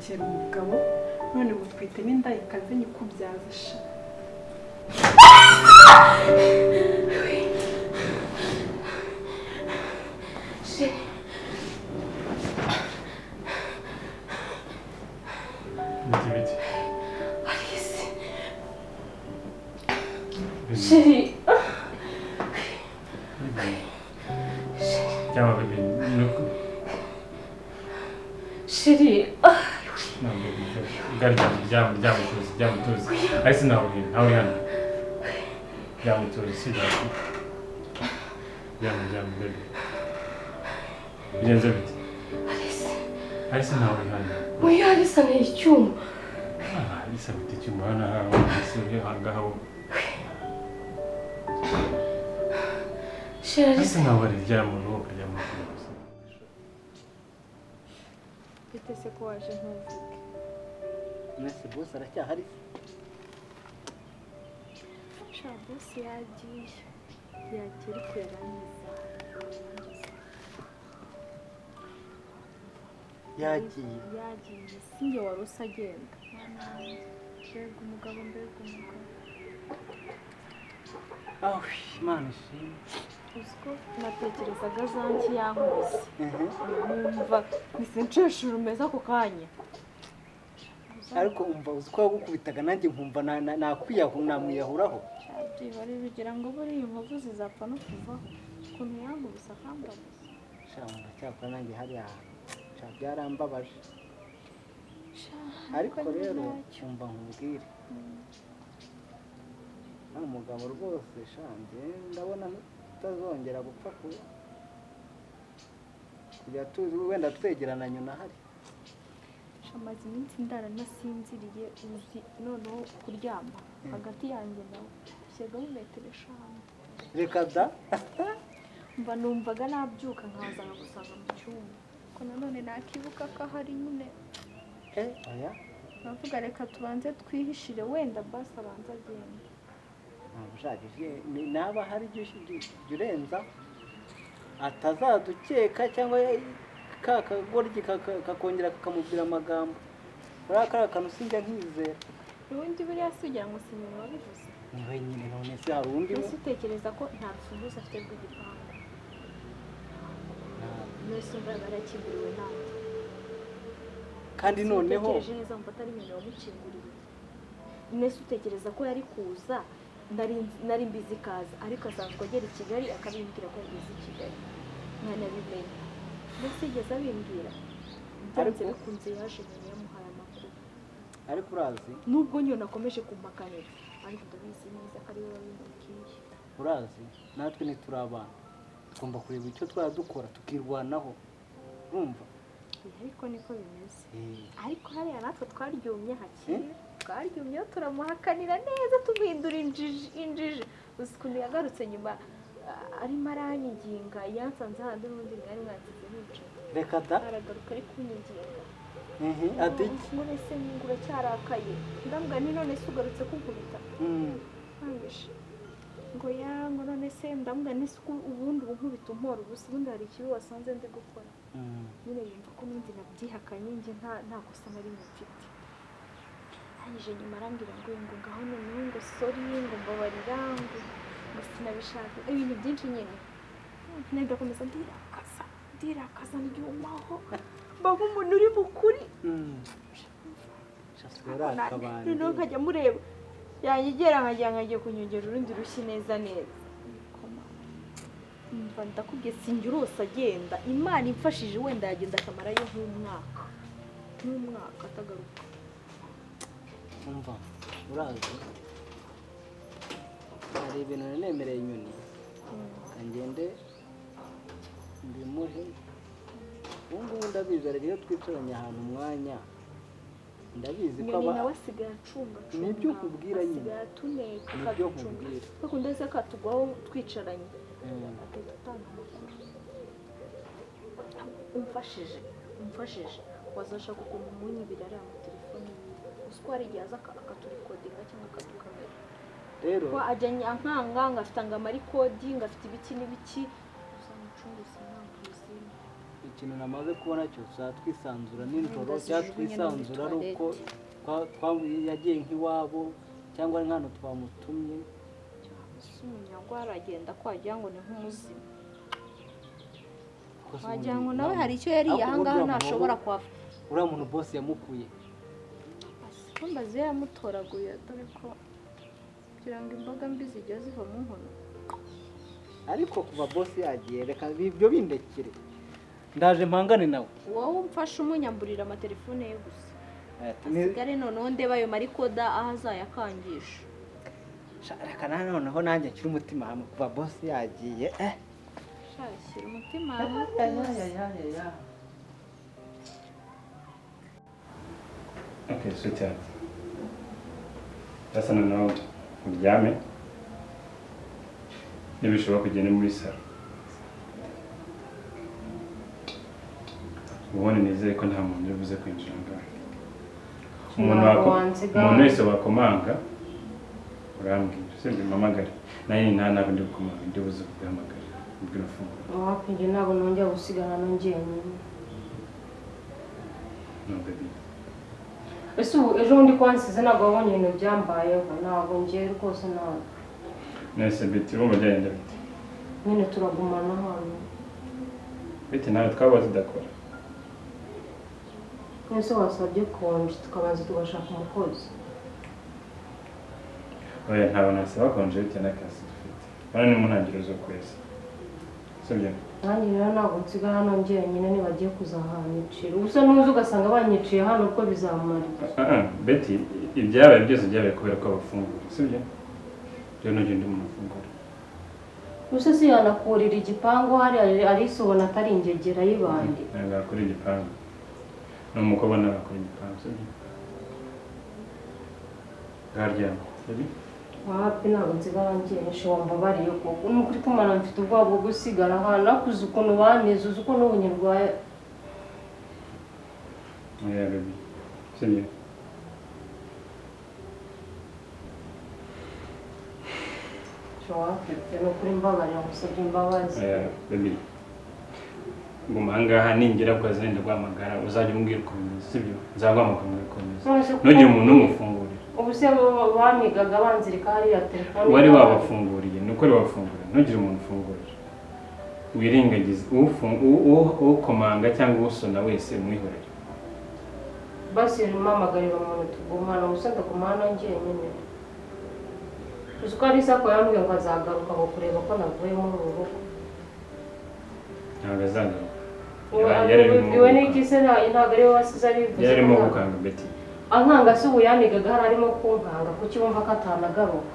gutekera umugabo none mutwite n'inda ikaze nyikubyaza sha. Chérie. Ciao bébé. Chérie. Non bébé. Jam tuzi. Aisi na uri. Jam tuzi sida. Jam bébé. Bigenze bite? Aisi na uri hano. Oya Alisa ni icyuma. Alisa bite icyuma hano hano hangaho. Chérie. Aisi na uri jam Bite se ko waje ntuvuge. Nese boss aracyahari. Sha boss yagiye kwerangiza. Yagiye singe wari usagenda. Mbega umugabo. Imana ishimwe. Uziko natekerezaga zanki yankubise. Numva nisinsheshura umeze ako kanya. Ariko umva uziko yagukubitaga nanjye nkumva namwiyahuraho. Bari bigira ngo buri inkovu zizapfa no kuvaho. Ukuntu yankubise akambabuza. Shamba cyakora nanjye hariya byarambabaje. Ariko rero cyumva nkubwire. Umugabo rwose shanze ndabona utazongera gupfa kujya tuzi wenda twegerana nyuna hari. Shamaze iminsi ndara nasinziriye uzi noneho kuryama hagati yanjye nawe shyega metero 5. Reka da. Mba numvaga nabyuka nkaza gusanga mu cyumba ko nanone nakibuka ko hari nyine oya navuga reka tubanze twihishire wenda basi abanza agenda. Ntabashakije naba hari urenza atazadukeka cyangwa kakagoryi kakongera kakamubwira amagambo urakara akantu sinjya nkizera. Ubundi buriya sugira ngo sinyuma wabivuze ni wenyine none se hari undi we utekereza ko nta rufunguzo afite rw'igipangu. Nese umva barakinguriwe nawe kandi noneho utekereje neza mva atari nyine wamukinguriye. Nese utekereza ko yari kuza nari mbizi kaza ariko asanzwe agera i Kigali akabimbwira ko yageze i Kigali mwana bimenye mbese yigeze abimbwira byanze bikunze yaje nyine yamuhaye amakuru. Ariko urazi nubwo nyine nakomeje kumpakanira ariko ndabizi neza ko ari we wabimubwiye. Urazi natwe ntituri abana tugomba kureba icyo twadukora tukirwanaho urumva. Ariko niko bimeze ariko hariya natwe twaryumye hakiri twaryumye turamuhakanira neza tumuhindura injiji uzi ukuntu yagarutse nyuma arimo aranyiginga yansanze handi n'ubundi mwari mwagize nicaye. Reka da aragaruka ari kunyiginga ati none se ngura cyarakaye ndambwa ni none se ugarutse kunkubita nkangishe ngo yango none se ndambwa ni ubundi unkubita umpora ubusa ubundi hari ikibi wasanze ndi gukora. Nyine yumva ko n'indi nabyihakanye njye nta kosa nari mfite. Hanyije nyuma arambwira ngo ngaho noneho ngo sorry ngo mbabarira ngo sinabishaka ibintu byinshi nyine. Ndakomeza ndirakaza ndyumaho mbaga umuntu uri mukuri. Noneho nkajya mureba yanyegera nkagiye kunyongera urundi rushyi neza. Mva ndakubwiye sinjye urose agenda Imana imfashije wenda yagenda akamarayo nk'umwaka atagaruka. Umva urazi hari ibintu nemereye inyoni kangende mbimuhe ubu ndabizi rero twicaranye ahantu umwanya ndabizi ko aba nawe asigaye acunga nibyo kubwira nyine asigaye tuneka nibyo kubwira kuko ndetse katugwaho twicaranye agatanga amakuru. umfashije wazashaka ukuntu umunyibira ari amatelefoni uzi ko hari igihe aza akaturikodinga cyangwa akatukamera rero ko ajyanye ankanga ngafite ngo amarikodi ngafite ibiki n'ibiki uzamucunguza ntabwo uzima ikintu namaze kubona cyo twisanzura nijoro Ndazijugunye cyangwa no muri twisanzura ari uko yagiye nk'iwabo cyangwa ari nk'ahantu twamutumye. ese umunyagwa aragenda ko wagira ngo ni nk'umuzimu, wagira ngo nawe hari icyo yariye ahangaha ntashobora kuhava. uriya muntu boss yamukuye mbaze yamutoraguye dore ko kugira ngo imboga mbi zijya ziva mu nkono. ariko kuva boss yagiye reka ibyo bindekere ndaje mpangane nawe. wowe umfashe umunyamburira amatelefone ye gusa asigare noneho ndeba ayo marikoda aho azayakangisha. reka noneho nanjye nshyira umutima hamwe kuva boss yagiye. Shyira umutima hamwe. Okay, sweetheart. Sasa noneho uryame nibishobora kugenda muri salo. Ubone nizeye ko nta muntu uvuze kwinjira ngaho. Umuntu wese wakomanga urambwira sindi mamagare naye ntabwo ndi gukomanga ndi buze kuguhamagara ubwira fungura. Wapinje ntabwo nongera gusigara nongeye nyine. No baby. Ese ejo bundi kwansize ntabwo wabonye ibintu byambayeho ntabwo ngiye rwose ntabwo. Nese biti urumva byagenda bite? Nyine turagumana hano. Biti nawe twaba tudakora. Ese wasabye konje tukabanza tugashaka umukozi. Oya ntabwo nasaba konje bitewe n'akazi dufite. Hano ni mu ntangiriro zo kwezi. Sibyo? Nanjye rero ntabwo nsigara hano ngiye nyine nibagiye kuzahanyicira. Ubusa nuzi ugasanga banyiciye hano uko bizamarira. Beti ibyabaye byose byabaye kubera ko abafungura. Sibyo? Rero nujye ndi mu mafunguro. Ubusa si yanakurira igipangu hari arisobona atari ingegera y'ibandi. Ngakora igipangu. Umukobwa nagakora igipangu. Sibyo? Garyama. Sibyo? Wapi ntabwo nsigara ngiye nishe wambabariye koko. Nukuri kumana mfite ubwoba bwo gusigara hano nakuze ukuntu baneze uzi uko n'ubunyarwaya. Oya baby. Sibyo? Nukuri mbabarira ngusabye imbabazi. Baby. Nguma ahangaha ningera ku kazi wenda guhamagara uzajya umbwira uko bimeze sibyo? Nzaguhamagara ukomeza. Ntugire umuntu umufungurira. Ubu se banigaga banzirika hariya telefone. Wari wabafunguriye nuko ari wafungura ntugire umuntu ufungurira. Wirengagize ukomanga cyangwa usona wese umwihorere. Basi mpamagarira umuntu tugumana ubusa ndagumana ngiye nyine. Uzi ko ari sako yambwiye ngo azagaruka ngo kureba ko navuye muri uru rugo. Ntabwo azagaruka. Iwe n'iki se ntabwo ari we wasize abivuze. Yarimo gukanga Betty. Ankanga se ubu yanigaga hari arimo kunkanga kuki wumva ko atanagaruka.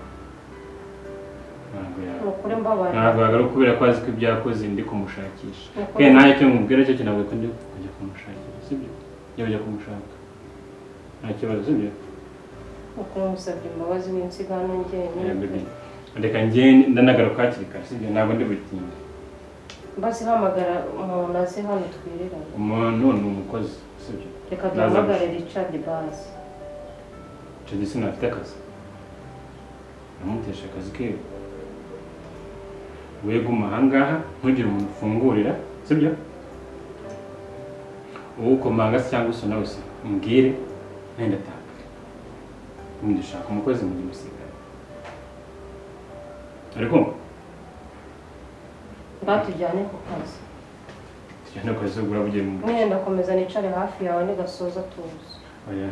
Nukuri mbabarira. Ntabwo agaruka kubera ko azi ko ibyakoze ndi kumushakisha. Kandi nawe cyo mubwira cyo kinabwe ko ndi kujya kumushakira sibyo? Yo ujya kumushaka. Nta kibazo sibyo? Uko musabye imbabazi w'insigano ngiye nyine. Ndeka ngiye ndanagaruka hakiri kare sibyo? Ntabwo ndi butinde. Basi hamagara umuntu aze hano twirirane. Umuntu ni umukozi sibyo? Reka duhamagare Richard basi. Richard sinafite akazi. Namutesha akazi ke. Weguma ahangaha ntugire umuntu ufungurira sibyo? Ukomanga cyangwa usona wese mbwire nenda taka. Ndashaka umukozi mu gimusigara. Ariko batujyane ku kazi. Tujyane ku kazi ugura bugiye mu. Mwene ndakomeza nicare hafi yawe nigasoza tuzi. Oya.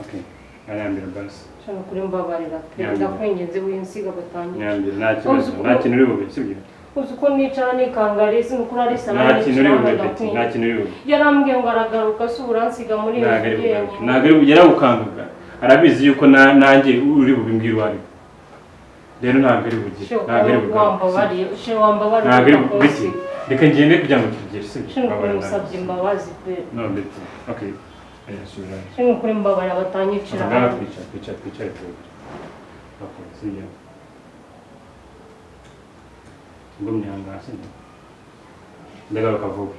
Okay. Arambira basi. Shano kuri mbabarira. Ndakwinginze w'insiga batangiye. Nyambira nta kibazo. Nta kintu uri bube sibyo? Uzi ko nicara nikangariye sinukuri ari sana. Nta kintu uri bube Betty. Nta kintu uri bube. Yarambwiye ngo aragaruka se uburansiga muri iyo gihe. Ntabwo yaragukangaga. Arabizi yuko nanjye uri bubimbwira wari. Rero ntabwo ari bugire. Ntabwo ari bugire. Wambabariye. Wambabariye. Ntabwo ari bugire. Reka ngende kugira ngo tugere sibyo? Shano musabye imbabazi pe. No Betty. Okay. Ayasubira. Shano kuri mbabarira batanyicira. Twicare tuvuge. Okay, sibyo? Ngumye ahangaha sibyo? Ndagaruka vuba.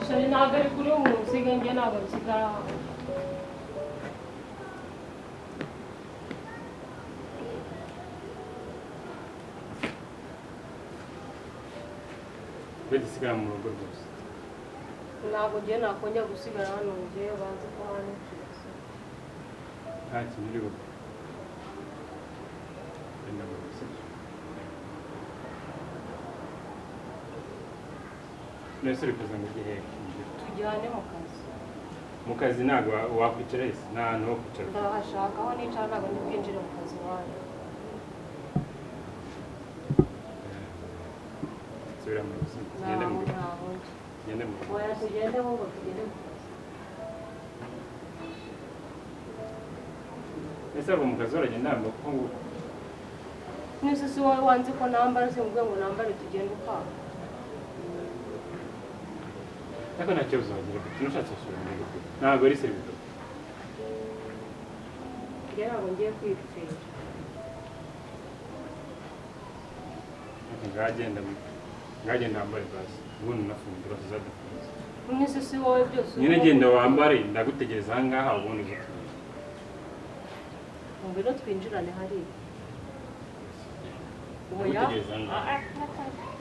Shari ntabwo ari kuri ubu usiga njye ntabwo nsigara aho. Bede sigara mu rugo rwose. Ntabwo njye nakongera gusigara hano njye banze ko hano kirasa. Nta kintu uri gukora. Wenda rwose. Nese uri kuza ngo ujye hehe? Tujyane mu kazi. Mu kazi ntabwo wakwicara ese nta hantu ho kwicara. Ndahashaka aho nicara ntabwo ndi bwinjire mu kazi wanyu. Subira mu rugo. Gende mu rugo. Gende mu rugo. Oya tugende ahubwo tugende mu kazi. Ese abo mu kazi baragenda kuko ngo Nese si wowe wanze ko nambara simvuge ngo nambare tugende ukwawe. ariko nta kibazo wagira ati nushatse gusubira mu rugo. Ntabwo ari serivisi. Njye ntabwo ngiye kwipfira. Ngagenda wambare basi. Ubundi unafunze basi zadafunze. Nese si wowe byose. Nyine genda wambare ndagutegereza aha ngaha ubundi uzafunze. Ngwino twinjirane hariya. Ndagutegereza aha ngaha.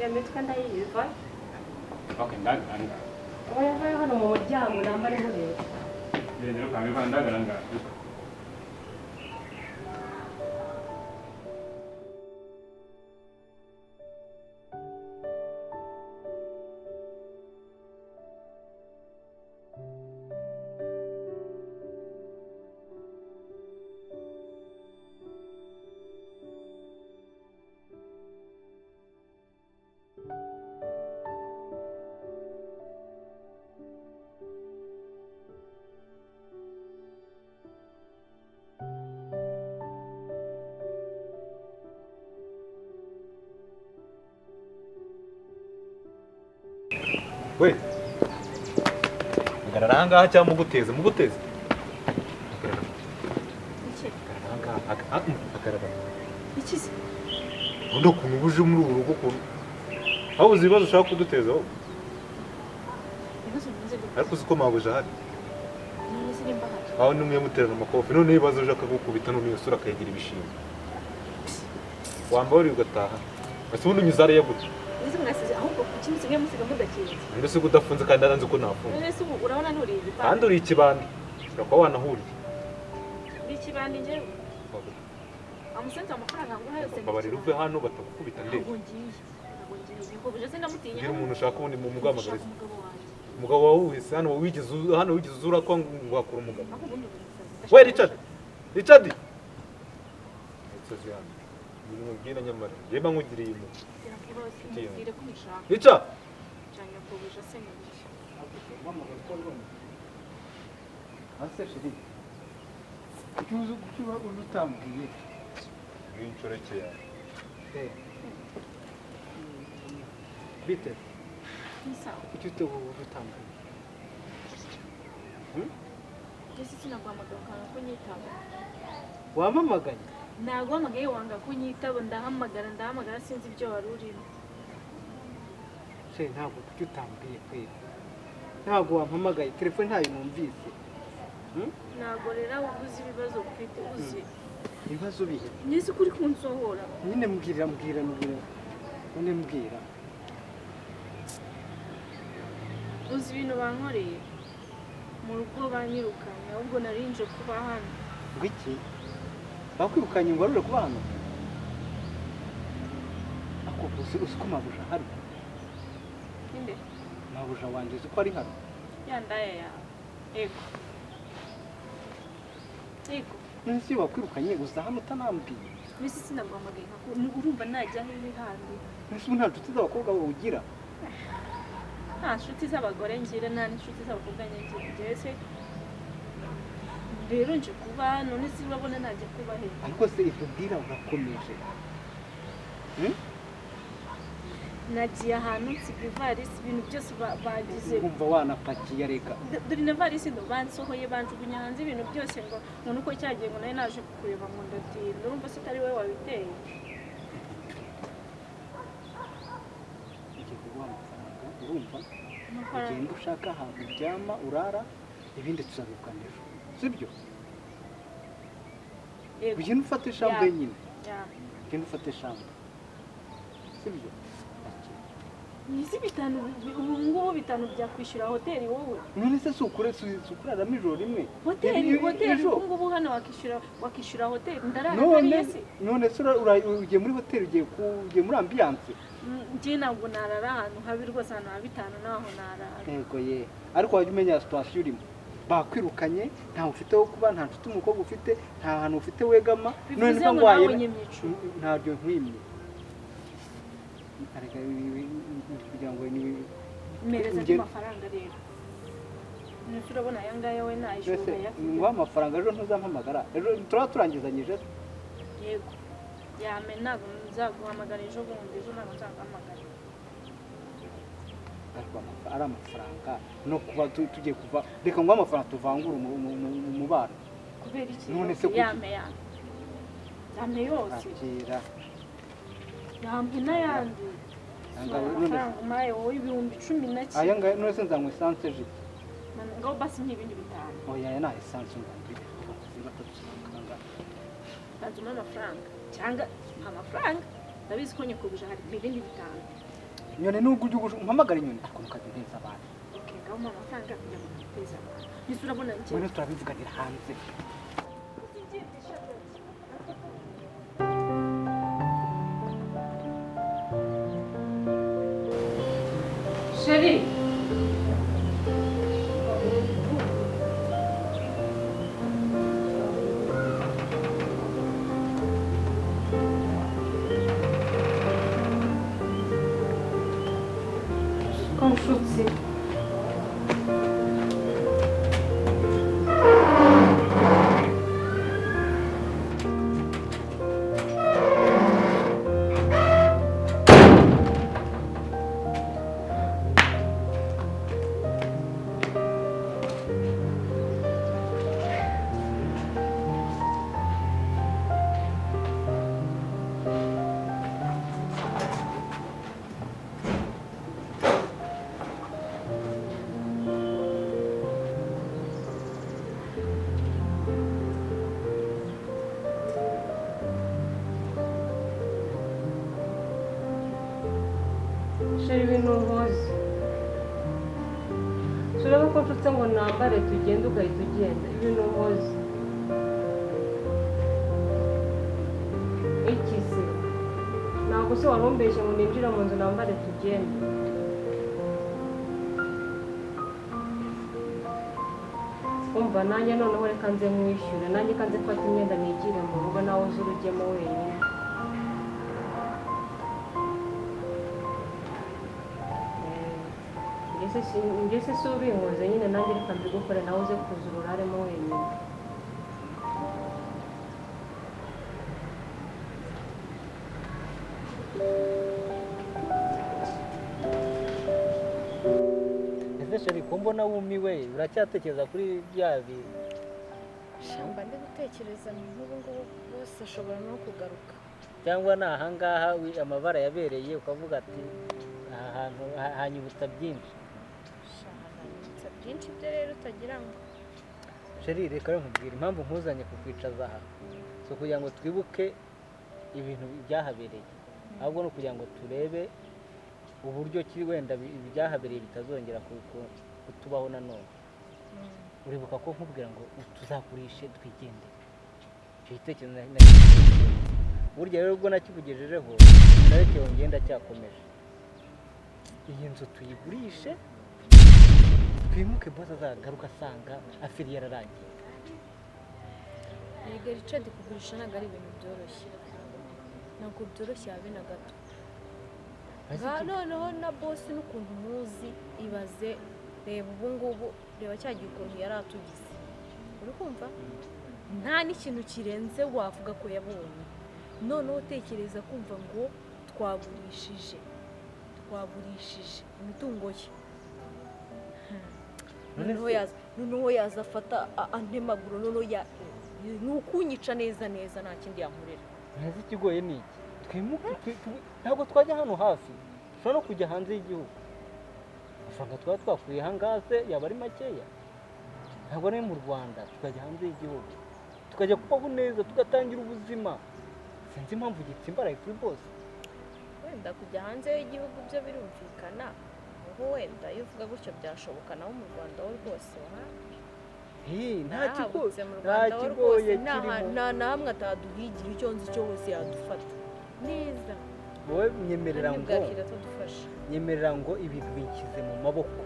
Ya mitwe ndayiva. Okay, ndagana. Oya vayo hano mu muryango nambare mureba. Rero kamera ndagana ngaha. We agarara ahangaha cyangwa muguteze agarara iki se ubundi ukuntu ubuje muri uru rugo ukuntu aho uzi ibibazo ushaka kudutezaho ibibazo bimaze gute ariko uzi ko mabuja ahari none se nimba hari aho nimwe muterana amakofi none ibibazo uje akagukubita none iyo sura akayigira ibishimwe wambaye uri ugataha ese ubundi unyuze ariya gute nizo mwasize ahubwo kuki musigaye musiga mudakinze mbese ko udafunze kandi aranze ko nafunze none se ubu urabona nturiye igipande kandi uri ikibandi ushobora kuba wanahuriye uri ikibandi njyewe amusenze amafaranga ngo yose babarira uve hano batagukubita ndetse ntabwo ngiye niko buje se ndamutinya ngira umuntu ushaka ubundi mu mugamagariza umugabo wanjye umugabo wawe uhise hano wigeze uzura ko ngo wakura umugabo aho ubundi burisaza we Richard ibintu mubwira nyamara reba nkugiriye impuhwe mubwire ko mushaka Richard cyane ko buje se n'ibiki ase shiri kuki utambwiye n'inshoreke yawe bite nisawa kuki utambwiye ese sinaguhamagara ukanga ko nyitaba wamamagaye naguhamagaye wanga ko nyitaba ndahamagara sinzi ibyo wari urimo she ntabwo kuki utambwiye kwera ntabwo wampamagaye telefone ntayo numvise ntabwo rero ubuze ibibazo ufite uzi ibibazo bihe nzi ko uri kunsohora nyine mbwira none mbwira uzi ibintu bankoreye mu rugo banyirukanye ahubwo narinje kuba hano ngo iki bakwirukanye ngo warure kuba hano ako uzi ko mabuja ahari inde mabuja wanjye uzi ko ari hano ya ndaya yawe ego none se wakwirukanye uza hano utanambwiye mbese sinaguhamagaye urumva najya hehe handi mbese ubu nta nshuti z'abakobwa ugira nta nshuti z'abagore ngira nta n'inshuti z'abakobwa ngira se rero nje kuba none se urabona najya kuba hehe ariko se ibyo bwira urakomeje nagiye ahantu nsiga ivarisi ibintu byose bagize wumva wanapakiye reka dore na varisi ndo bansohoye banjugunya hanze ibintu byose ngo none uko cyagiye ngo nawe naje kukureba ngo ndatinda urumva se atari wowe wabiteye ugiye kuguha amafaranga urumva ugenda ushaka ahantu uryama urara ibindi tuzabikana ejo sibyo ugenda ufata ishambo nyine ugenda ufata ishambo sibyo Nizi bitanu ubu ngubu bitanu byakwishyura hoteli wowe none se sukuraramo ijoro rimwe hoteli ubu ngubu hano wakishyura hoteli ndarara none se ugiye muri hoteli ugiye muri ambiance njye ntabwo narara ahantu habi rwose ahantu ha bitanu naho narara yego ye ariko wajya umenya situation urimo bakwirukanye ntawe ufite wo kuba nta nshuti umukobwa ufite nta hantu ufite wegama none niba ngwaye ntabyo nkwimye ariko kugira ngo ni mereza amafaranga rero nese urabona aya ngaya we nayishoboye ngo amafaranga ejo ntuzampamagara ejo turangizanyije yego yame ntabwo nzaguhamagara ejo bundi ejo ntabwo nzaguhamagara ariko ari amafaranga no kuba tugiye kuva reka ngo amafaranga tuvangura mu bana kubera iki yame yose yampe n'ayandi amafaranga umpaye wowe ibihumbi 10 na kimwe aya ngaya none se nzanywa esanse ejo ngaho basi n'ibindi bitanu oya aya nta esanse ngombi bazuma amafaranga cyangwa amafaranga ndabizi ko nyakubuje hari ibindi bitanu nyone n'ubwo ujye umpamagara inyoni ariko ntukadineza abantu okay ngaho amafaranga kujya mu guteza abantu nise urabona njye none turabivuganira hanze Chérie. Konuşutsi. Chérie ibintu nkoze turebe ko nshuti ngo nambare tugende ugahita ugenda ibintu nkoze iki se ntabwo se warumbeshye ngo ninjire mu nzu nambare tugende umva nanjye noneho reka nze mwishyure nanjye kanze mfata imyenda nigire mu rugo nawe uze urujyemo wenyine ngese si ubinkoze nyine nanjye reka mbigukore nawe uze kuza uraremo wenyine ese sheri ko mbona wumiwe uracyatekereza kuri bya shamba ndi gutekereza n'ubu ngubu bose ashobora no kugaruka cyangwa ni ahangaha amabara yabereye ukavuga ati aha hantu hanyibutsa byinshi byinshi byo rero utagira ngo sheri reka nkubwira impamvu nkuzanye kukwicaza aha so kugira ngo twibuke ibintu byahabereye ahubwo no kugira ngo turebe uburyo kiri wenda ibyahabereye bitazongera kutubaho nanone uribuka ko nkubwira ngo tuzakurishe twigende icyo gitekerezo burya rero ubwo nakivugejejeho narekewe ngenda cyakomeje iyi nzu tuyigurishe twimuke boss azagaruka asanga afiri yararangiye yego Richard kugurisha ntabwo ari ibintu byoroshye ntabwo byoroshye habe na gato noneho na boss n'ukuntu muzi ibaze reba ubu ngubu reba cyagiye ukuntu yari atugize uri kumva nta n'ikintu kirenze wavuga ko yabonye noneho utekereza kumva ngo twagurishije imitungo ye noneho yaza afata antemaguru noneho ni ukunyica neza nta kindi yankorera ntazi ikigoye ni iki twimuke ntabwo twajya hano hafi dushobora no kujya hanze y'igihugu amafaranga twaba twakuye hangaze yaba ari makeya, ntabwo ari mu Rwanda, tukajya hanze y'igihugu tukajya kubaho neza tugatangira ubuzima. Sinzi impamvu gitsimbaraye kuri bose. wenda kujya hanze y'igihugu byo birumvikana, aho wenda iyo uvuga gutyo byashoboka, naho mu Rwanda ho rwose nta nahabutse mu nta Rwanda ho kigoye rwose kirimo. nta hamwe ataduhigira, icyo nzi cyose yadufata neza Wowe nyemerera kandi ngo bwakira atadufasha. nyemerera ngo ibintu bishyize mu maboko,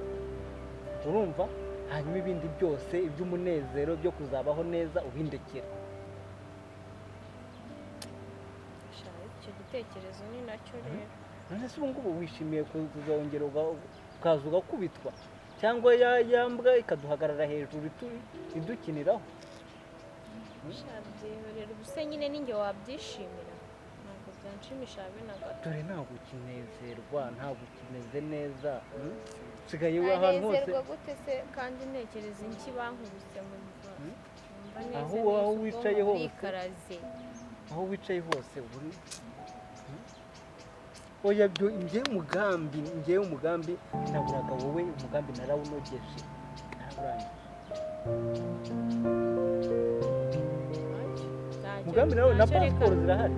urumva, hanyuma ibindi byose iby'umunezero byo kuzabaho neza ubindekera. Icyo gitekerezo ni nacyo rero. None se ubu ngubu wishimiye kuzongera ukaza ugakubitwa, cyangwa yambwa ikaduhagarara hejuru idukiniraho? Byihorera ubuse nyine ninjye wabyishimira, ntabwo byanshimisha habe na gato. Dore ntabwo ukinezerwa, ntabwo ukimeze neza, usigaye ahantu hose. Nanezerwa gute se kandi ntekereza iki bankubise mu mva, numva neza Aho neza wicaye ubwonko hose. burikaraze. Aho wicaye hose uri oya byo njyewe umugambi naburaga wowe, umugambi narawunogeje narawurangije. Umugambi nawe na pasiporo zirahari.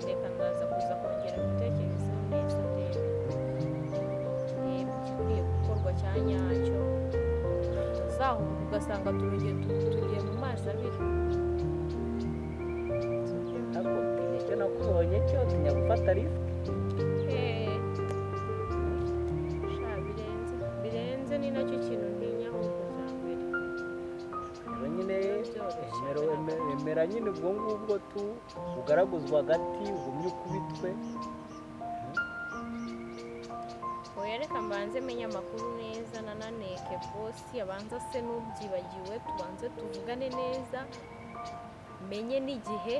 Reka ndaza kuza kongera gutekerezaho neza rero, igikwiye gukorwa cya nyacyo, tuzahuka ugasanga tugiye mu mazi abiri. Ntabwo icyo nakubonye cyo tinya gufata risike. Birenze ni nacyo kintu ntinyaho kuza mbere. Rero nyine emera nyine ubwo ngubwo ugaraguzwa hagati ugumye ukubitwe. Oya reka mbanze menye amakuru neza, nananeke bosi abanza se n'ubyibagiwe, tubanze tuvugane neza, menye n'igihe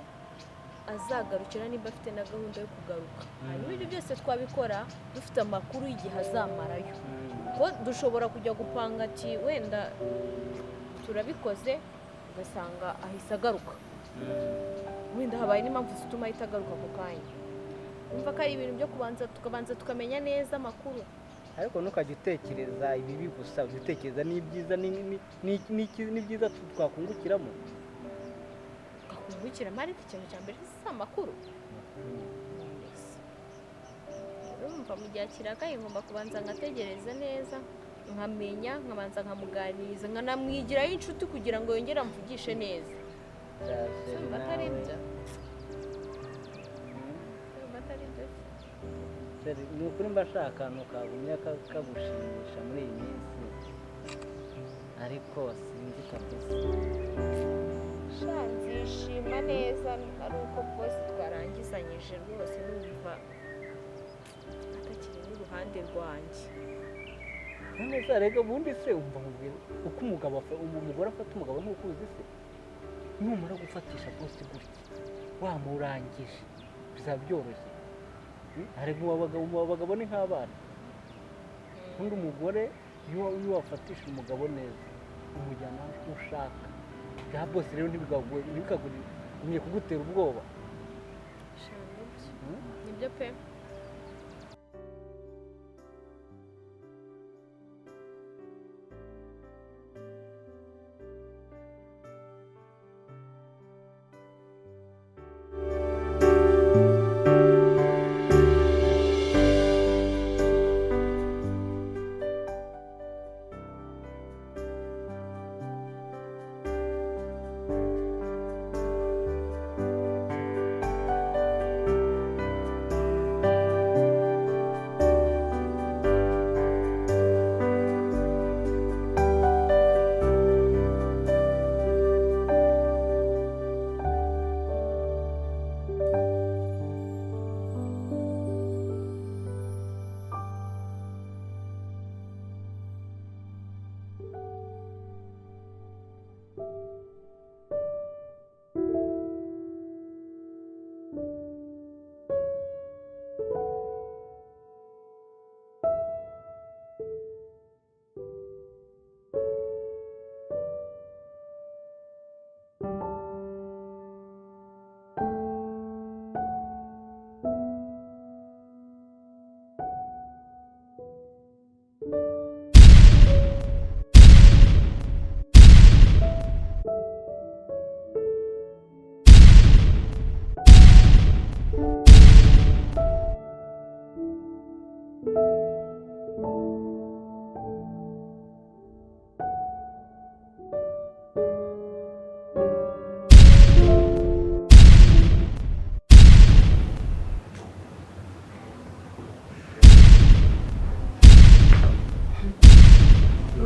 azagarukira niba afite na gahunda yo kugaruka. Hanyuma ibyo byose twabikora dufite amakuru y'igihe azamarayo. Ko dushobora kujya gupanga ati wenda turabikoze ugasanga ahise agaruka, wenda habaye n'impamvu zituma ahita agaruka ako kanya. Umva ko ari ibintu byo tukabanza tukamenya neza amakuru. Ariko ntukajya utekereza ibibi gusa, utekereza n'ibyiza n'ibyiza twakungukiramo. Kakungukiramo ariko ikintu cya mbere si amakuru. Urumva mu gihe kirakaye ngomba kubanza ngategereza neza, nkamenya, nkabanza nkamuganiriza, nkanamwigiraho inshuti kugira ngo yongere amvugishe neza. Samba atari ibyo. Ni ukuri mba nshaka akantu kagumya kagushimisha muri iyi minsi, ariko sinzi kabisa. Nzishima neza ari uko bose twarangizanyije rwose, numva atakiri n'uruhande rwanjye. Neza rega ubundi se umva mubwira uko umugore afata umugabo nkuko uzi se, numara gufatisha bose gutya wamurangije bizaba byoroshye. Ariko abagabo ni nk'abana, undi umugore iyo wafatisha umugabo neza umujyana aho ushaka, bya bose rero ntibikagumye kugutera ubwoba. Nibyo pe.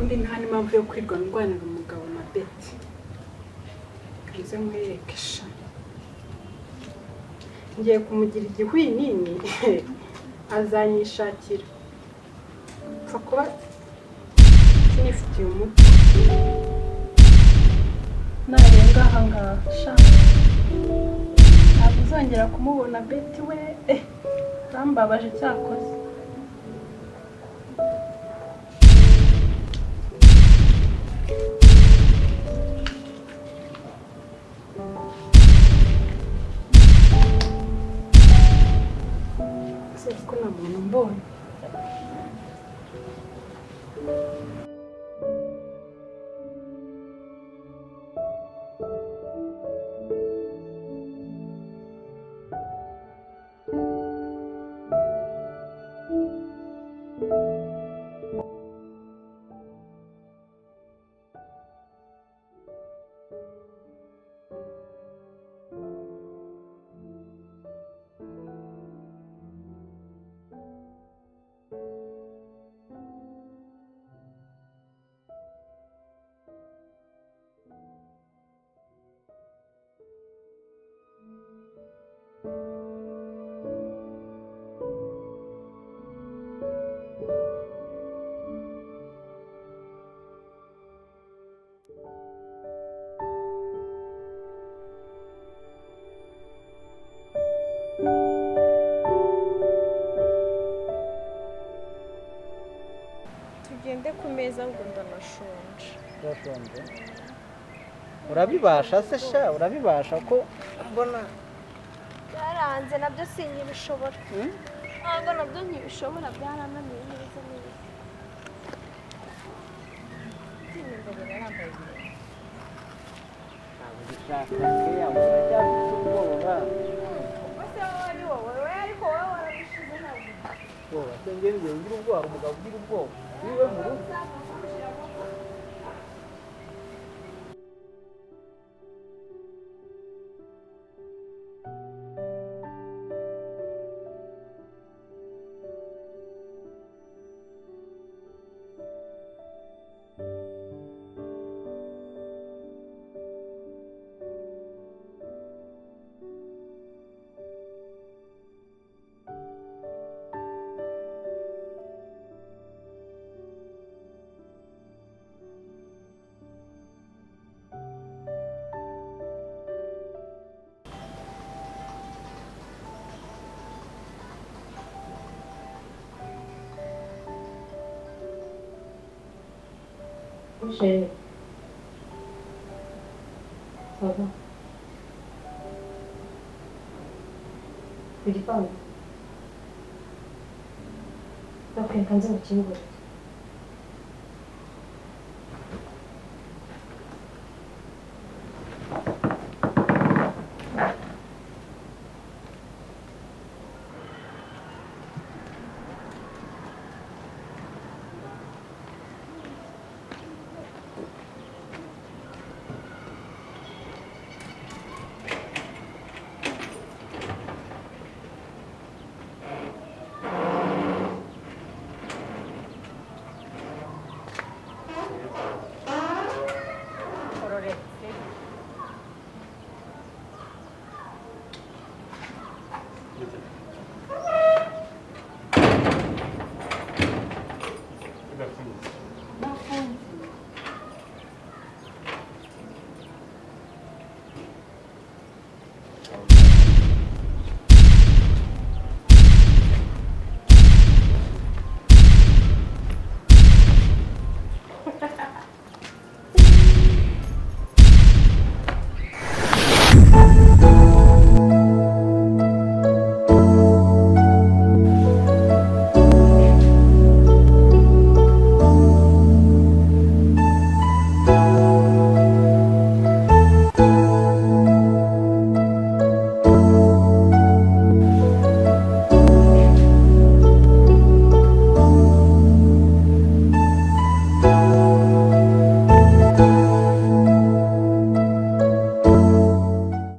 n'ubundi nta n'impamvu yo kwirwa ndwanira umugabo na Betty nze mwereke sha ngiye kumugira igihwinini azanyishakira pfa kuba sinifitiye umuti narenga aha ngaha sha ntabwo uzongera kumubona Betty we arambabaje cyakoze ko nta muntu mbonye tugende ku meza ngo ndanashonje urashonje urabibasha se sha urabibasha ko mbona byaranze nabyo sinkibishobora ntabwo nabyo nkibishobora byarananiye neza neza simbabona yambaye ntabwo gishaka yawe uracyafite ubwoba ese wowe ari wowe ariko wowe warabishize ntabwo ubwoba se njye ngira ubwoba umugabo ugira ubwoba niwe mu rugo Chérie. Ça va? Igipangu. Ok, kanze mu kibuga.